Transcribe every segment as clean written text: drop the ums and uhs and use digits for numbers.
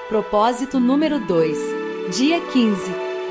Propósito número 2. Dia 15.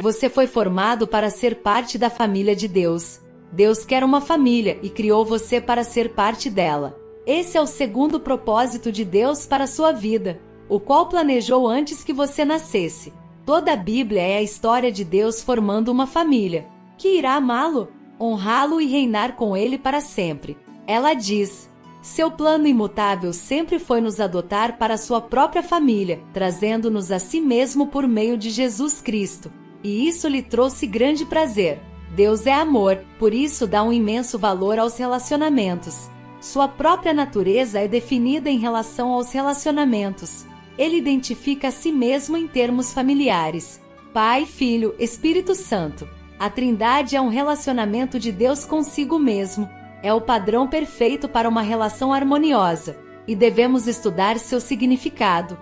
Você foi formado para ser parte da família de Deus. Deus quer uma família e criou você para ser parte dela. Esse é o segundo propósito de Deus para a sua vida, o qual planejou antes que você nascesse. Toda a Bíblia é a história de Deus formando uma família, que irá amá-lo, honrá-lo e reinar com ele para sempre. Ela diz: seu plano imutável sempre foi nos adotar para sua própria família, trazendo-nos a si mesmo por meio de Jesus Cristo. E isso lhe trouxe grande prazer. Deus é amor, por isso dá um imenso valor aos relacionamentos. Sua própria natureza é definida em relação aos relacionamentos. Ele identifica a si mesmo em termos familiares: Pai, Filho, Espírito Santo. A Trindade é um relacionamento de Deus consigo mesmo. É o padrão perfeito para uma relação harmoniosa, e devemos estudar seu significado.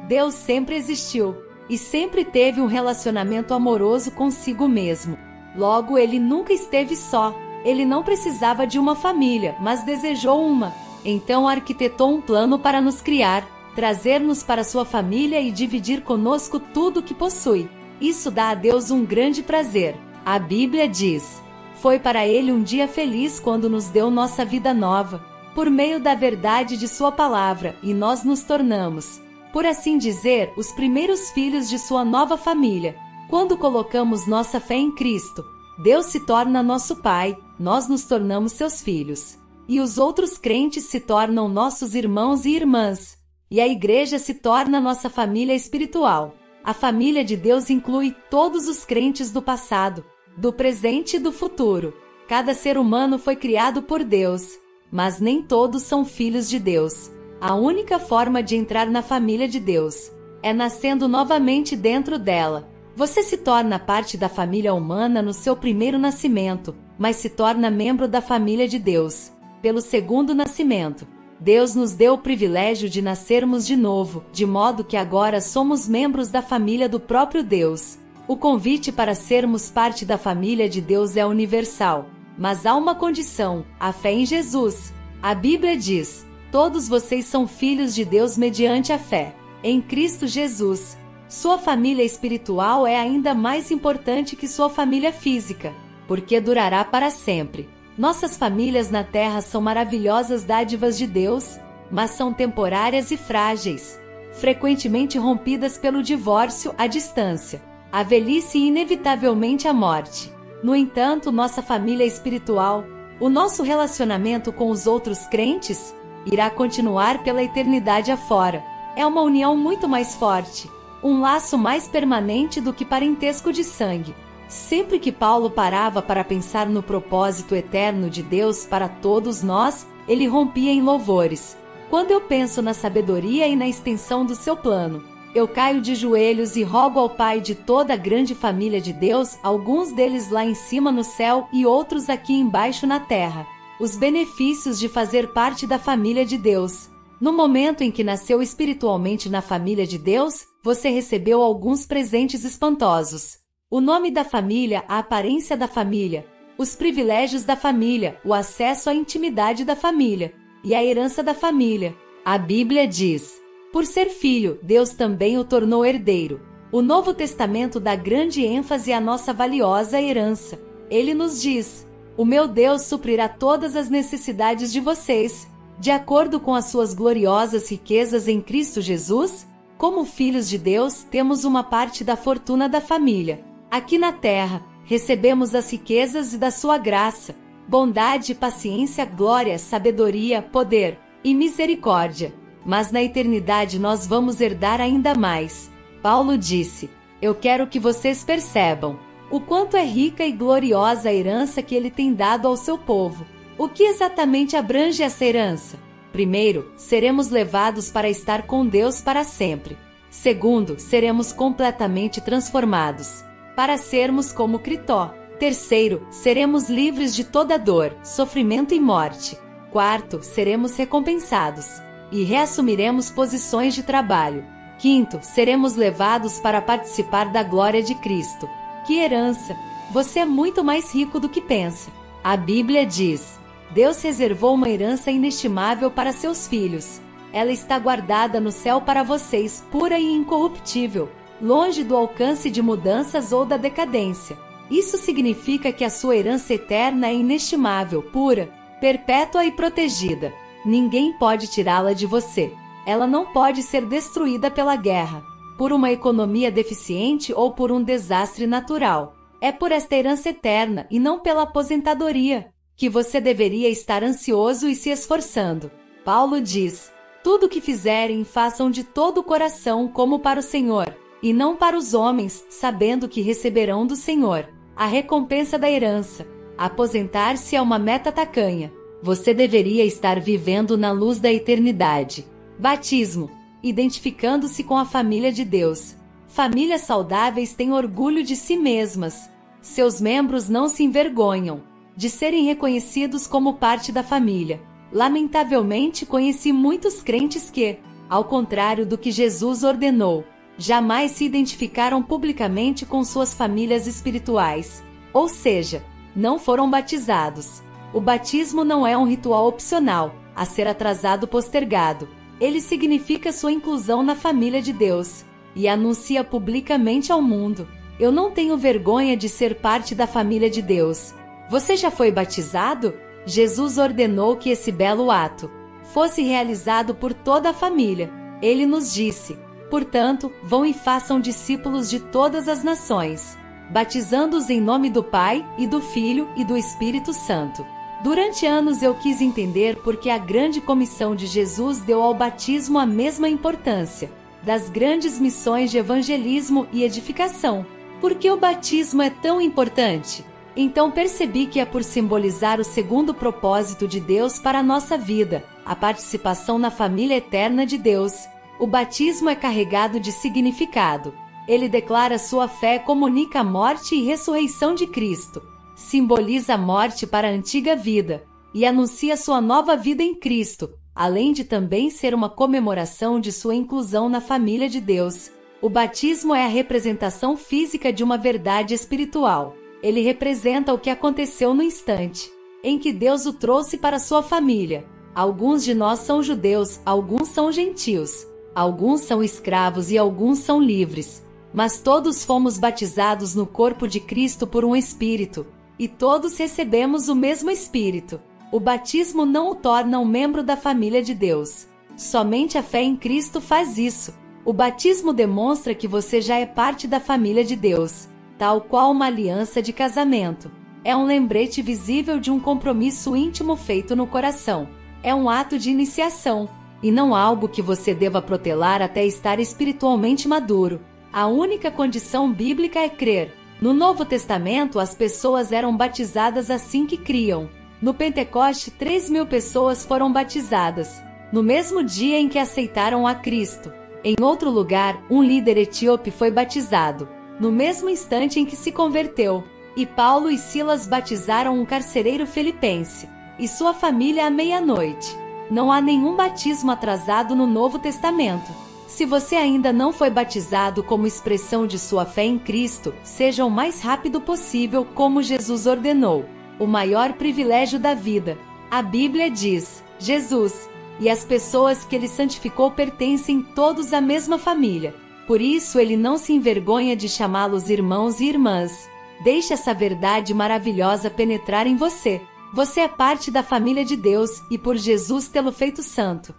Deus sempre existiu, e sempre teve um relacionamento amoroso consigo mesmo. Logo, ele nunca esteve só. Ele não precisava de uma família, mas desejou uma. Então arquitetou um plano para nos criar, trazer-nos para sua família e dividir conosco tudo o que possui. Isso dá a Deus um grande prazer. A Bíblia diz: foi para ele um dia feliz quando nos deu nossa vida nova, por meio da verdade de sua palavra, e nós nos tornamos, por assim dizer, os primeiros filhos de sua nova família. Quando colocamos nossa fé em Cristo, Deus se torna nosso Pai, nós nos tornamos seus filhos. E os outros crentes se tornam nossos irmãos e irmãs. E a igreja se torna nossa família espiritual. A família de Deus inclui todos os crentes do passado, do presente e do futuro. Cada ser humano foi criado por Deus, mas nem todos são filhos de Deus. A única forma de entrar na família de Deus é nascendo novamente dentro dela. Você se torna parte da família humana no seu primeiro nascimento, mas se torna membro da família de Deus pelo segundo nascimento. Deus nos deu o privilégio de nascermos de novo, de modo que agora somos membros da família do próprio Deus. O convite para sermos parte da família de Deus é universal, mas há uma condição: a fé em Jesus. A Bíblia diz: todos vocês são filhos de Deus mediante a fé em Cristo Jesus. Sua família espiritual é ainda mais importante que sua família física, porque durará para sempre. Nossas famílias na terra são maravilhosas dádivas de Deus, mas são temporárias e frágeis, frequentemente rompidas pelo divórcio, a distância, a velhice e inevitavelmente a morte. No entanto, nossa família espiritual, o nosso relacionamento com os outros crentes, irá continuar pela eternidade afora. É uma união muito mais forte, um laço mais permanente do que parentesco de sangue. Sempre que Paulo parava para pensar no propósito eterno de Deus para todos nós, ele rompia em louvores. Quando eu penso na sabedoria e na extensão do seu plano, eu caio de joelhos e rogo ao Pai de toda a grande família de Deus, alguns deles lá em cima no céu e outros aqui embaixo na terra, os benefícios de fazer parte da família de Deus. No momento em que nasceu espiritualmente na família de Deus, você recebeu alguns presentes espantosos. O nome da família, a aparência da família, os privilégios da família, o acesso à intimidade da família e a herança da família. A Bíblia diz: por ser filho, Deus também o tornou herdeiro. O Novo Testamento dá grande ênfase à nossa valiosa herança. Ele nos diz: o meu Deus suprirá todas as necessidades de vocês, de acordo com as suas gloriosas riquezas em Cristo Jesus. Como filhos de Deus, temos uma parte da fortuna da família. Aqui na terra, recebemos as riquezas da sua graça, bondade, paciência, glória, sabedoria, poder e misericórdia. Mas na eternidade nós vamos herdar ainda mais. Paulo disse: eu quero que vocês percebam o quanto é rica e gloriosa a herança que ele tem dado ao seu povo. O que exatamente abrange essa herança? Primeiro, seremos levados para estar com Deus para sempre. Segundo, seremos completamente transformados para sermos como Critó. Terceiro, seremos livres de toda dor, sofrimento e morte. Quarto, seremos recompensados e reassumiremos posições de trabalho. Quinto, seremos levados para participar da glória de Cristo. Que herança! Você é muito mais rico do que pensa. A Bíblia diz: Deus reservou uma herança inestimável para seus filhos. Ela está guardada no céu para vocês, pura e incorruptível, longe do alcance de mudanças ou da decadência. Isso significa que a sua herança eterna é inestimável, pura, perpétua e protegida. Ninguém pode tirá-la de você. Ela não pode ser destruída pela guerra, por uma economia deficiente ou por um desastre natural. É por esta herança eterna e não pela aposentadoria que você deveria estar ansioso e se esforçando. Paulo diz: tudo o que fizerem, façam de todo o coração como para o Senhor, e não para os homens, sabendo que receberão do Senhor a recompensa da herança. Aposentar-se é uma meta tacanha. Você deveria estar vivendo na luz da eternidade. Batismo. Identificando-se com a família de Deus. Famílias saudáveis têm orgulho de si mesmas. Seus membros não se envergonham de serem reconhecidos como parte da família. Lamentavelmente, conheci muitos crentes que, ao contrário do que Jesus ordenou, jamais se identificaram publicamente com suas famílias espirituais. Ou seja, não foram batizados. O batismo não é um ritual opcional, a ser atrasado ou postergado. Ele significa sua inclusão na família de Deus e anuncia publicamente ao mundo: eu não tenho vergonha de ser parte da família de Deus. Você já foi batizado? Jesus ordenou que esse belo ato fosse realizado por toda a família. Ele nos disse: portanto, vão e façam discípulos de todas as nações, batizando-os em nome do Pai, e do Filho, e do Espírito Santo. Durante anos eu quis entender por que a grande comissão de Jesus deu ao batismo a mesma importância das grandes missões de evangelismo e edificação. Por que o batismo é tão importante? Então percebi que é por simbolizar o segundo propósito de Deus para a nossa vida, a participação na família eterna de Deus. O batismo é carregado de significado. Ele declara sua fé, comunica a morte e ressurreição de Cristo, simboliza a morte para a antiga vida e anuncia sua nova vida em Cristo, além de também ser uma comemoração de sua inclusão na família de Deus. O batismo é a representação física de uma verdade espiritual. Ele representa o que aconteceu no instante em que Deus o trouxe para sua família. Alguns de nós são judeus, alguns são gentios, alguns são escravos e alguns são livres, mas todos fomos batizados no corpo de Cristo por um Espírito, e todos recebemos o mesmo Espírito. O batismo não o torna um membro da família de Deus. Somente a fé em Cristo faz isso. O batismo demonstra que você já é parte da família de Deus, tal qual uma aliança de casamento. É um lembrete visível de um compromisso íntimo feito no coração. É um ato de iniciação, e não algo que você deva protelar até estar espiritualmente maduro. A única condição bíblica é crer. No Novo Testamento, as pessoas eram batizadas assim que criam. No Pentecoste, 3.000 pessoas foram batizadas, no mesmo dia em que aceitaram a Cristo. Em outro lugar, um líder etíope foi batizado, no mesmo instante em que se converteu. E Paulo e Silas batizaram um carcereiro filipense e sua família à meia-noite. Não há nenhum batismo atrasado no Novo Testamento. Se você ainda não foi batizado como expressão de sua fé em Cristo, seja o mais rápido possível, como Jesus ordenou. O maior privilégio da vida. A Bíblia diz: Jesus e as pessoas que ele santificou pertencem todos à mesma família. Por isso ele não se envergonha de chamá-los irmãos e irmãs. Deixe essa verdade maravilhosa penetrar em você. Você é parte da família de Deus e por Jesus tê-lo feito santo.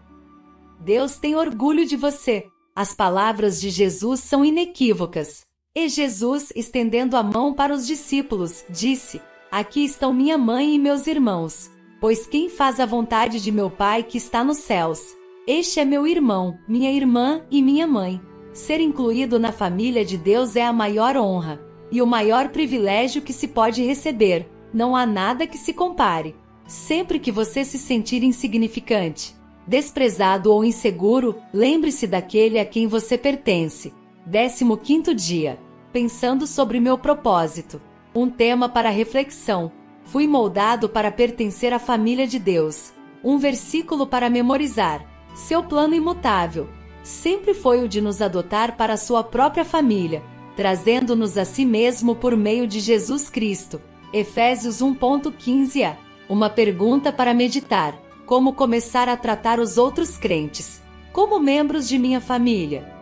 Deus tem orgulho de você. As palavras de Jesus são inequívocas. E Jesus, estendendo a mão para os discípulos, disse: aqui estão minha mãe e meus irmãos, pois quem faz a vontade de meu Pai que está nos céus, este é meu irmão, minha irmã e minha mãe. Ser incluído na família de Deus é a maior honra e o maior privilégio que se pode receber. Não há nada que se compare. Sempre que você se sentir insignificante, desprezado ou inseguro, lembre-se daquele a quem você pertence. 15º dia. Pensando sobre meu propósito. Um tema para reflexão. Fui moldado para pertencer à família de Deus. Um versículo para memorizar. Seu plano imutável sempre foi o de nos adotar para sua própria família, trazendo-nos a si mesmo por meio de Jesus Cristo. Efésios 1:15a. Uma pergunta para meditar. como começar a tratar os outros crentes como membros de minha família.